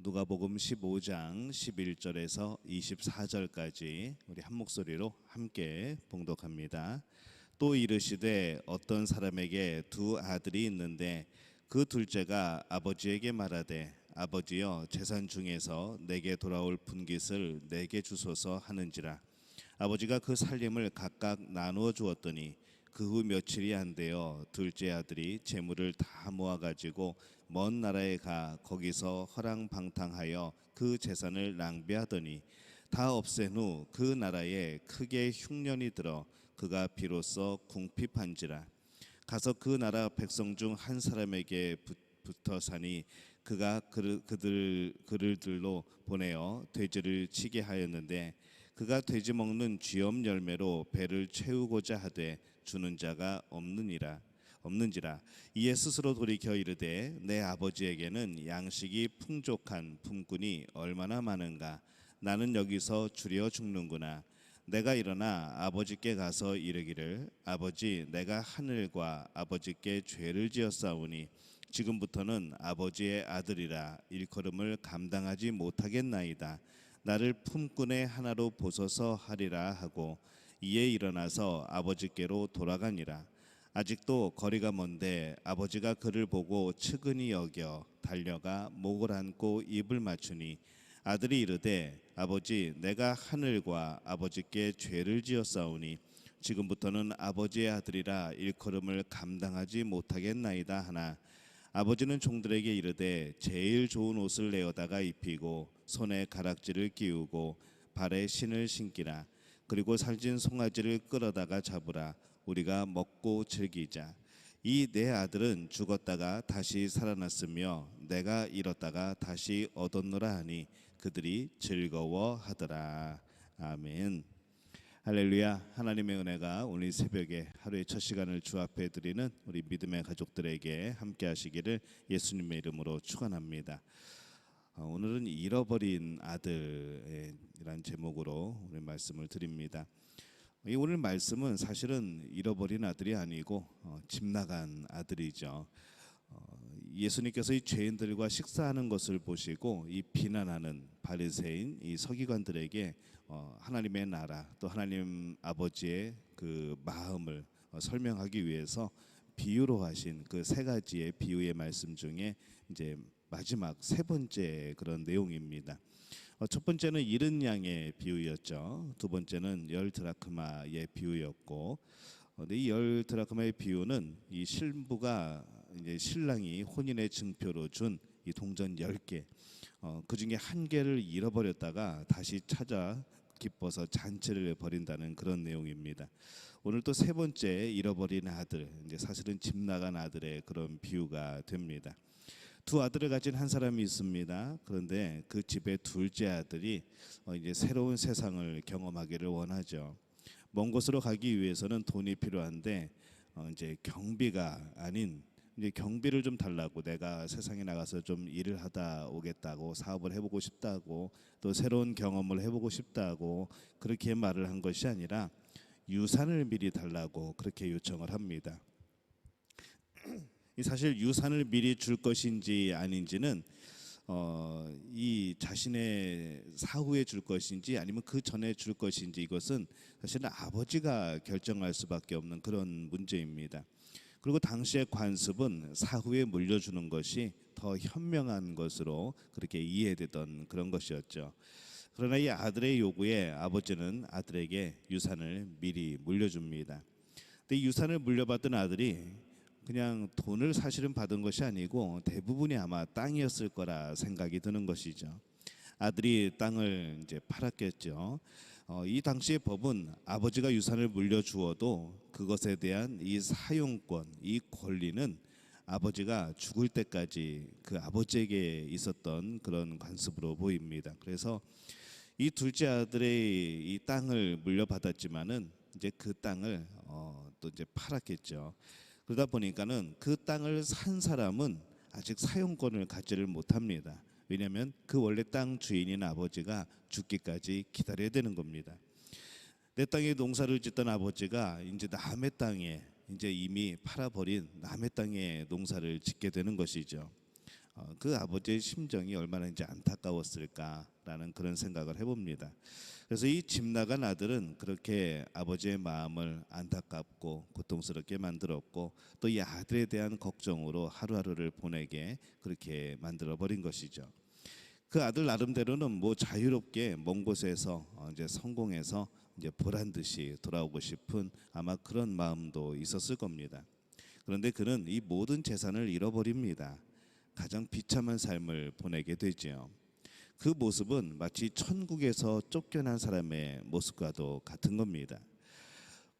누가복음 15장 11절에서 24절까지 우리 한 목소리로 함께 봉독합니다. 또 이르시되 어떤 사람에게 두 아들이 있는데 그 둘째가 아버지에게 말하되 아버지여 재산 중에서 내게 돌아올 분깃을 내게 주소서 하는지라. 아버지가 그 살림을 각각 나누어 주었더니 그 후 며칠이 안 되어 둘째 아들이 재물을 다 모아가지고 먼 나라에 가 거기서 허랑방탕하여 그 재산을 낭비하더니 다 없앤 후 그 나라에 크게 흉년이 들어 그가 비로소 궁핍한지라. 가서 그 나라 백성 중 한 사람에게 붙어 사니 그가 그를 들로 보내어 돼지를 치게 하였는데 그가 돼지 먹는 쥐엄 열매로 배를 채우고자 하되 주는 자가 없는지라. 이에 스스로 돌이켜 이르되 내 아버지에게는 양식이 풍족한 품꾼이 얼마나 많은가. 나는 여기서 주려 죽는구나. 내가 일어나 아버지께 가서 이르기를 아버지 내가 하늘과 아버지께 죄를 지었사오니 지금부터는 아버지의 아들이라 일컬음을 감당하지 못하겠나이다. 나를 품꾼의 하나로 보소서 하리라 하고 이에 일어나서 아버지께로 돌아가니라. 아직도 거리가 먼데 아버지가 그를 보고 측은히 여겨 달려가 목을 안고 입을 맞추니 아들이 이르되 아버지 내가 하늘과 아버지께 죄를 지었사오니 지금부터는 아버지의 아들이라 일컬음을 감당하지 못하겠나이다 하나 아버지는 종들에게 이르되 제일 좋은 옷을 내어다가 입히고 손에 가락지를 끼우고 발에 신을 신기라. 그리고 살찐 송아지를 끌어다가 잡으라. 우리가 먹고 즐기자. 이 내 아들은 죽었다가 다시 살아났으며 내가 잃었다가 다시 얻었노라 하니 그들이 즐거워하더라. 아멘. 할렐루야. 하나님의 은혜가 오늘 이 새벽에 하루의 첫 시간을 주 앞에 드리는 우리 믿음의 가족들에게 함께 하시기를 예수님의 이름으로 축원합니다. 오늘은 잃어버린 아들이란 제목으로 오늘 말씀을 드립니다. 이 오늘 말씀은 사실은 잃어버린 아들이 아니고 집 나간 아들이죠. 예수님께서 이 죄인들과 식사하는 것을 보시고 이 비난하는 바리새인 이 서기관들에게 하나님의 나라 또 하나님 아버지의 그 마음을 설명하기 위해서 비유로 하신 그 세 가지의 비유의 말씀 중에 이제 마지막 세 번째 그런 내용입니다. 첫 번째는 잃은 양의 비유였죠. 두 번째는 10드라크마의 비유였고, 이 10드라크마의 비유는 이 신부가 이제 신랑이 혼인의 증표로 준 이 동전 10개, 그 중에 한 개를 잃어버렸다가 다시 찾아 기뻐서 잔치를 벌인다는 그런 내용입니다. 오늘 또 세 번째 잃어버린 아들, 이제 사실은 집 나간 아들의 그런 비유가 됩니다. 두 아들을 가진 한 사람이 있습니다. 그런데 그 집의 둘째 아들이 이제 새로운 세상을 경험하기를 원하죠. 먼 곳으로 가기 위해서는 돈이 필요한데 이제 경비가 아닌 이제 경비를 좀 달라고 내가 세상에 나가서 좀 일을 하다 오겠다고 사업을 해보고 싶다고 또 새로운 경험을 해보고 싶다고 그렇게 말을 한 것이 아니라 유산을 미리 달라고 그렇게 요청을 합니다. 사실 유산을 미리 줄 것인지 아닌지는 이 자신의 사후에 줄 것인지 아니면 그 전에 줄 것인지 이것은 사실은 아버지가 결정할 수밖에 없는 그런 문제입니다. 그리고 당시의 관습은 사후에 물려주는 것이 더 현명한 것으로 그렇게 이해되던 그런 것이었죠. 그러나 이 아들의 요구에 아버지는 아들에게 유산을 미리 물려줍니다. 근데 이 유산을 물려받은 아들이 그냥 돈을 사실은 받은 것이 아니고 대부분이 아마 땅이었을 거라 생각이 드는 것이죠. 아들이 땅을 이제 팔았겠죠. 이 당시의 법은 아버지가 유산을 물려주어도 그것에 대한 이 사용권, 이 권리는 아버지가 죽을 때까지 그 아버지에게 있었던 그런 관습으로 보입니다. 그래서 이 둘째 아들의 이 땅을 물려받았지만은 이제 그 땅을 또 이제 팔았겠죠. 그러다 보니까는 그 땅을 산 사람은 아직 사용권을 갖지를 못합니다. 왜냐하면 그 원래 땅 주인인 아버지가 죽기까지 기다려야 되는 겁니다. 내 땅에 농사를 짓던 아버지가 이제 남의 땅에 이제 이미 팔아버린 남의 땅에 농사를 짓게 되는 것이죠. 그 아버지의 심정이 얼마나 이제 안타까웠을까라는 그런 생각을 해봅니다. 그래서 이 집 나간 아들은 그렇게 아버지의 마음을 안타깝고 고통스럽게 만들었고 또 이 아들에 대한 걱정으로 하루하루를 보내게 그렇게 만들어 버린 것이죠. 그 아들 나름대로는 뭐 자유롭게 먼 곳에서 이제 성공해서 이제 보란 듯이 돌아오고 싶은 아마 그런 마음도 있었을 겁니다. 그런데 그는 이 모든 재산을 잃어버립니다. 가장 비참한 삶을 보내게 되지요. 그 모습은 마치 천국에서 쫓겨난 사람의 모습과도 같은 겁니다.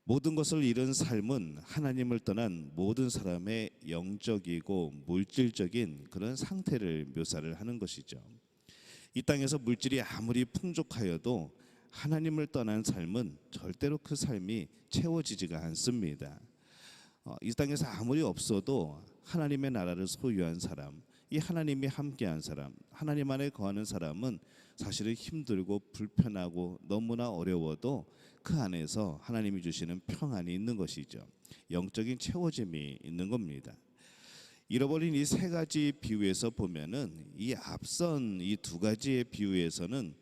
모든 것을 잃은 삶은 하나님을 떠난 모든 사람의 영적이고 물질적인 그런 상태를 묘사를 하는 것이죠. 이 땅에서 물질이 아무리 풍족하여도 하나님을 떠난 삶은 절대로 그 삶이 채워지지가 않습니다. 이 땅에서 아무리 없어도 하나님의 나라를 소유한 사람, 이 하나님이 함께한 사람, 하나님 안에 거하는 사람은 사실은 힘들고 불편하고 너무나 어려워도 그 안에서 하나님이 주시는 평안이 있는 것이죠. 영적인 채워짐이 있는 겁니다. 잃어버린 이 세 가지 비유에서 보면은 이 앞선 이 두 가지의 비유에서는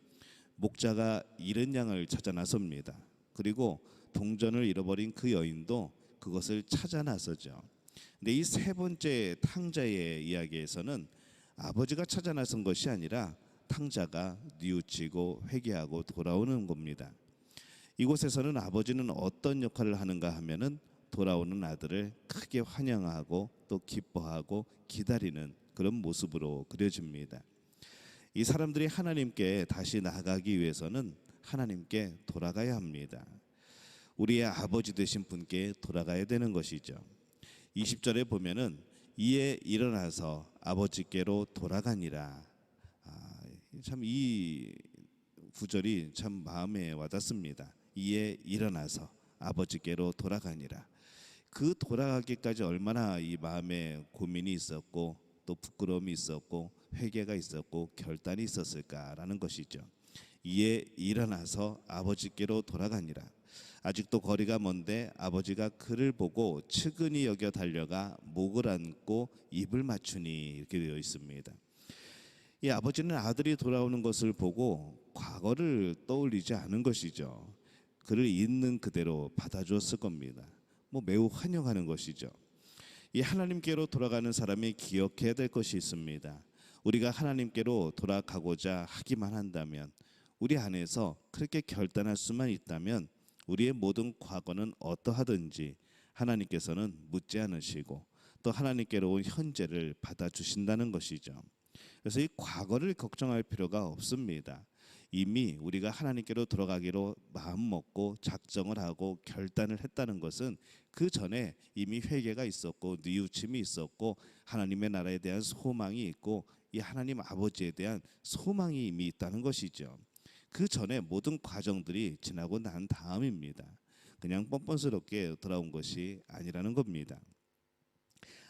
목자가 잃은 양을 찾아 나섭니다. 그리고 동전을 잃어버린 그 여인도 그것을 찾아 나서죠. 근데 이 세 번째 탕자의 이야기에서는 아버지가 찾아 나선 것이 아니라 탕자가 뉘우치고 회개하고 돌아오는 겁니다. 이곳에서는 아버지는 어떤 역할을 하는가 하면은 돌아오는 아들을 크게 환영하고 또 기뻐하고 기다리는 그런 모습으로 그려집니다. 이 사람들이 하나님께 다시 나아가기 위해서는 하나님께 돌아가야 합니다. 우리의 아버지 되신 분께 돌아가야 되는 것이죠. 20절에 보면은 이에 일어나서 아버지께로 돌아가니라. 참 이 구절이 참 마음에 와닿습니다. 이에 일어나서 아버지께로 돌아가니라. 그 돌아가기까지 얼마나 이 마음에 고민이 있었고 또 부끄러움이 있었고 회개가 있었고 결단이 있었을까라는 것이죠. 이에 일어나서 아버지께로 돌아가니라. 아직도 거리가 먼데 아버지가 그를 보고 측은히 여겨 달려가 목을 안고 입을 맞추니 이렇게 되어 있습니다. 이 아버지는 아들이 돌아오는 것을 보고 과거를 떠올리지 않은 것이죠. 그를 있는 그대로 받아주었을 겁니다. 뭐 매우 환영하는 것이죠. 이 하나님께로 돌아가는 사람이 기억해야 될 것이 있습니다. 우리가 하나님께로 돌아가고자 하기만 한다면, 우리 안에서 그렇게 결단할 수만 있다면 우리의 모든 과거는 어떠하든지 하나님께서는 묻지 않으시고 또 하나님께로 온 현재를 받아주신다는 것이죠. 그래서 이 과거를 걱정할 필요가 없습니다. 이미 우리가 하나님께로 돌아가기로 마음먹고 작정을 하고 결단을 했다는 것은 그 전에 이미 회개가 있었고 뉘우침이 있었고 하나님의 나라에 대한 소망이 있고 이 하나님 아버지에 대한 소망이 이미 있다는 것이죠. 그 전에 모든 과정들이 지나고 난 다음입니다. 그냥 뻔뻔스럽게 돌아온 것이 아니라는 겁니다.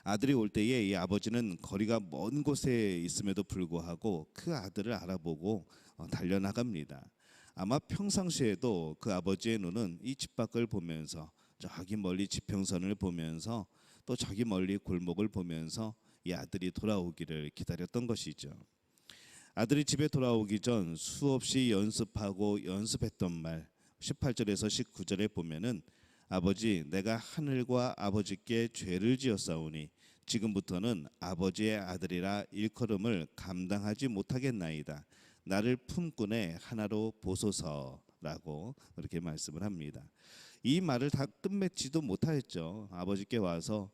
아들이 올 때에 이 아버지는 거리가 먼 곳에 있음에도 불구하고 그 아들을 알아보고 달려나갑니다. 아마 평상시에도 그 아버지의 눈은 이 집 밖을 보면서 저기 멀리 지평선을 보면서 또 저기 멀리 골목을 보면서 이 아들이 돌아오기를 기다렸던 것이죠. 아들이 집에 돌아오기 전 수없이 연습하고 연습했던 말 18절에서 19절에 보면은 아버지 내가 하늘과 아버지께 죄를 지었사오니 지금부터는 아버지의 아들이라 일컬음을 감당하지 못하겠나이다. 나를 품꾼의 하나로 보소서라고 그렇게 말씀을 합니다. 이 말을 다 끝맺지도 못하였죠. 아버지께 와서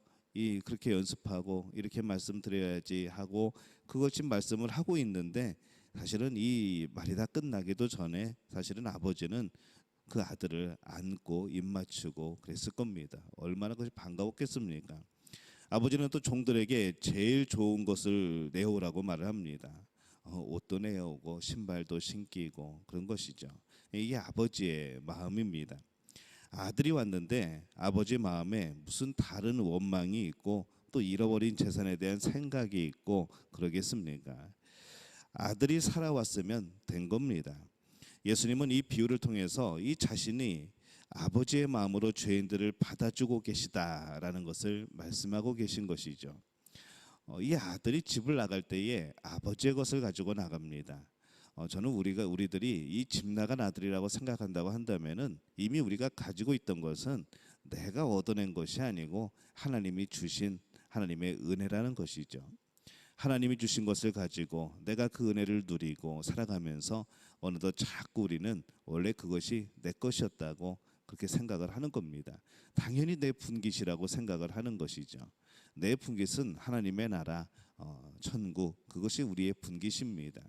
그렇게 연습하고 이렇게 말씀드려야지 하고 그것이 말씀을 하고 있는데 사실은 이 말이 다 끝나기도 전에 사실은 아버지는 그 아들을 안고 입 맞추고 그랬을 겁니다. 얼마나 그것이 반가웠겠습니까? 아버지는 또 종들에게 제일 좋은 것을 내오라고 말을 합니다. 옷도 내오고 신발도 신기고 그런 것이죠. 이게 아버지의 마음입니다. 아들이 왔는데 아버지 마음에 무슨 다른 원망이 있고 또 잃어버린 재산에 대한 생각이 있고 그러겠습니까? 아들이 살아왔으면 된 겁니다. 예수님은 이 비유를 통해서 이 자신이 아버지의 마음으로 죄인들을 받아주고 계시다라는 것을 말씀하고 계신 것이죠. 이 아들이 집을 나갈 때에 아버지의 것을 가지고 나갑니다. 저는 우리들이 이 집 나간 아들이라고 생각한다고 한다면은 이미 우리가 가지고 있던 것은 내가 얻어낸 것이 아니고 하나님이 주신 하나님의 은혜라는 것이죠. 하나님이 주신 것을 가지고 내가 그 은혜를 누리고 살아가면서 어느덧 자꾸 우리는 원래 그것이 내 것이었다고 그렇게 생각을 하는 겁니다. 당연히 내 분깃이라고 생각을 하는 것이죠. 내 분깃은 하나님의 나라, 천국, 그것이 우리의 분깃입니다.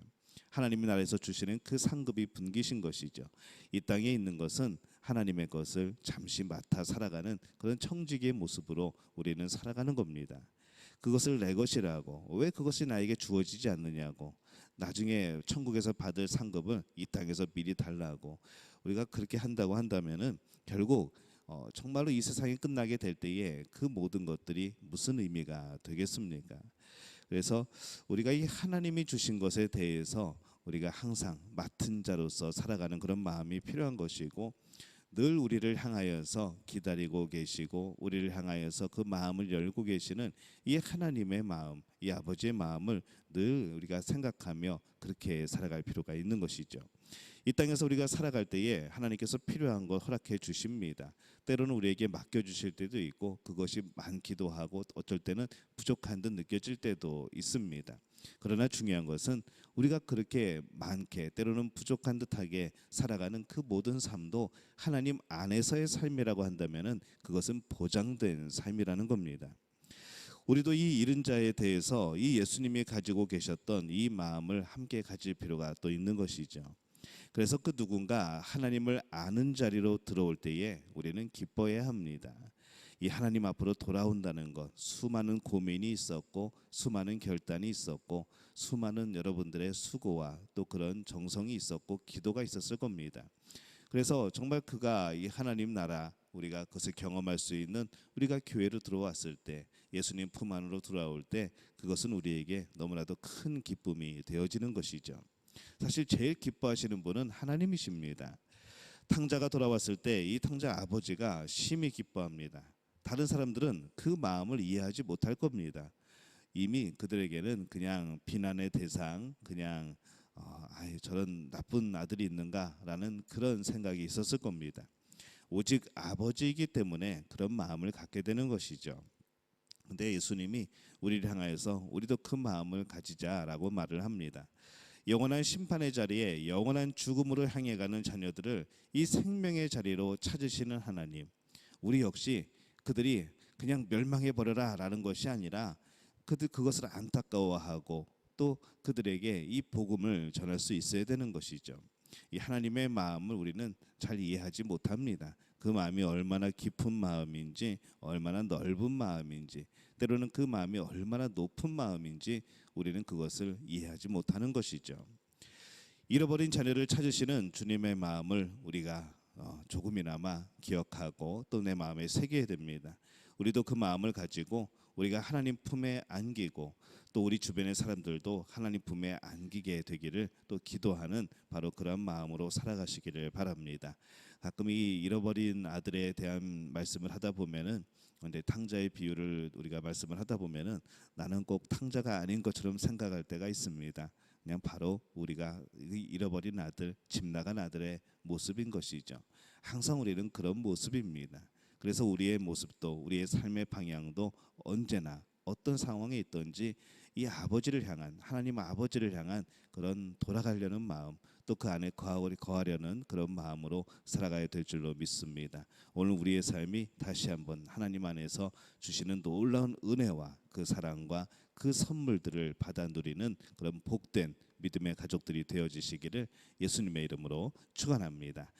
하나님의 나라에서 주시는 그 상급이 분깃인 것이죠. 이 땅에 있는 것은 하나님의 것을 잠시 맡아 살아가는 그런 청지기의 모습으로 우리는 살아가는 겁니다. 그것을 내 것이라고, 왜 그것이 나에게 주어지지 않느냐고, 나중에 천국에서 받을 상급을 이 땅에서 미리 달라고, 우리가 그렇게 한다고 한다면은 결국 정말로 이 세상이 끝나게 될 때에 그 모든 것들이 무슨 의미가 되겠습니까? 그래서 우리가 이 하나님이 주신 것에 대해서 우리가 항상 맡은 자로서 살아가는 그런 마음이 필요한 것이고, 늘 우리를 향하여서 기다리고 계시고 우리를 향하여서 그 마음을 열고 계시는 이 하나님의 마음, 이 아버지의 마음을 늘 우리가 생각하며 그렇게 살아갈 필요가 있는 것이죠. 이 땅에서 우리가 살아갈 때에 하나님께서 필요한 것 허락해 주십니다. 때로는 우리에게 맡겨주실 때도 있고 그것이 많기도 하고 어쩔 때는 부족한 듯 느껴질 때도 있습니다. 그러나 중요한 것은 우리가 그렇게 많게 때로는 부족한 듯하게 살아가는 그 모든 삶도 하나님 안에서의 삶이라고 한다면은 그것은 보장된 삶이라는 겁니다. 우리도 이 잃은 자에 대해서 이 예수님이 가지고 계셨던 이 마음을 함께 가질 필요가 또 있는 것이죠. 그래서 그 누군가 하나님을 아는 자리로 들어올 때에 우리는 기뻐해야 합니다. 이 하나님 앞으로 돌아온다는 것, 수많은 고민이 있었고 수많은 결단이 있었고 수많은 여러분들의 수고와 또 그런 정성이 있었고 기도가 있었을 겁니다. 그래서 정말 그가 이 하나님 나라 우리가 그것을 경험할 수 있는 우리가 교회로 들어왔을 때 예수님 품 안으로 들어올 때 그것은 우리에게 너무나도 큰 기쁨이 되어지는 것이죠. 사실 제일 기뻐하시는 분은 하나님이십니다. 탕자가 돌아왔을 때 이 탕자 아버지가 심히 기뻐합니다. 다른 사람들은 그 마음을 이해하지 못할 겁니다. 이미 그들에게는 그냥 비난의 대상, 그냥 저런 나쁜 아들이 있는가라는 그런 생각이 있었을 겁니다. 오직 아버지이기 때문에 그런 마음을 갖게 되는 것이죠. 근데 예수님이 우리를 향하여서 우리도 큰 마음을 가지자라고 말을 합니다. 영원한 심판의 자리에 영원한 죽음으로 향해 가는 자녀들을 이 생명의 자리로 찾으시는 하나님, 우리 역시 그들이 그냥 멸망해 버려라라는 것이 아니라 그것을 안타까워하고 또 그들에게 이 복음을 전할 수 있어야 되는 것이죠. 이 하나님의 마음을 우리는 잘 이해하지 못합니다. 그 마음이 얼마나 깊은 마음인지, 얼마나 넓은 마음인지, 때로는 그 마음이 얼마나 높은 마음인지 우리는 그것을 이해하지 못하는 것이죠. 잃어버린 자녀를 찾으시는 주님의 마음을 우리가 조금이나마 기억하고 또 내 마음에 새겨야 됩니다. 우리도 그 마음을 가지고 우리가 하나님 품에 안기고 또 우리 주변의 사람들도 하나님 품에 안기게 되기를 또 기도하는 바로 그런 마음으로 살아가시기를 바랍니다. 가끔 이 잃어버린 아들에 대한 말씀을 하다 보면은 근데 탕자의 비유를 우리가 말씀을 하다 보면은 나는 꼭 탕자가 아닌 것처럼 생각할 때가 있습니다. 그냥 바로 우리가 잃어버린 아들, 집 나간 아들의 모습인 것이죠. 항상 우리는 그런 모습입니다. 그래서 우리의 모습도 우리의 삶의 방향도 언제나 어떤 상황에 있든지 이 아버지를 향한 하나님 아버지를 향한 그런 돌아가려는 마음 또 그 안에 거하려는 그런 마음으로 살아가야 될 줄로 믿습니다. 오늘 우리의 삶이 다시 한번 하나님 안에서 주시는 놀라운 은혜와 그 사랑과 그 선물들을 받아 누리는 그런 복된 믿음의 가족들이 되어지시기를 예수님의 이름으로 축원합니다.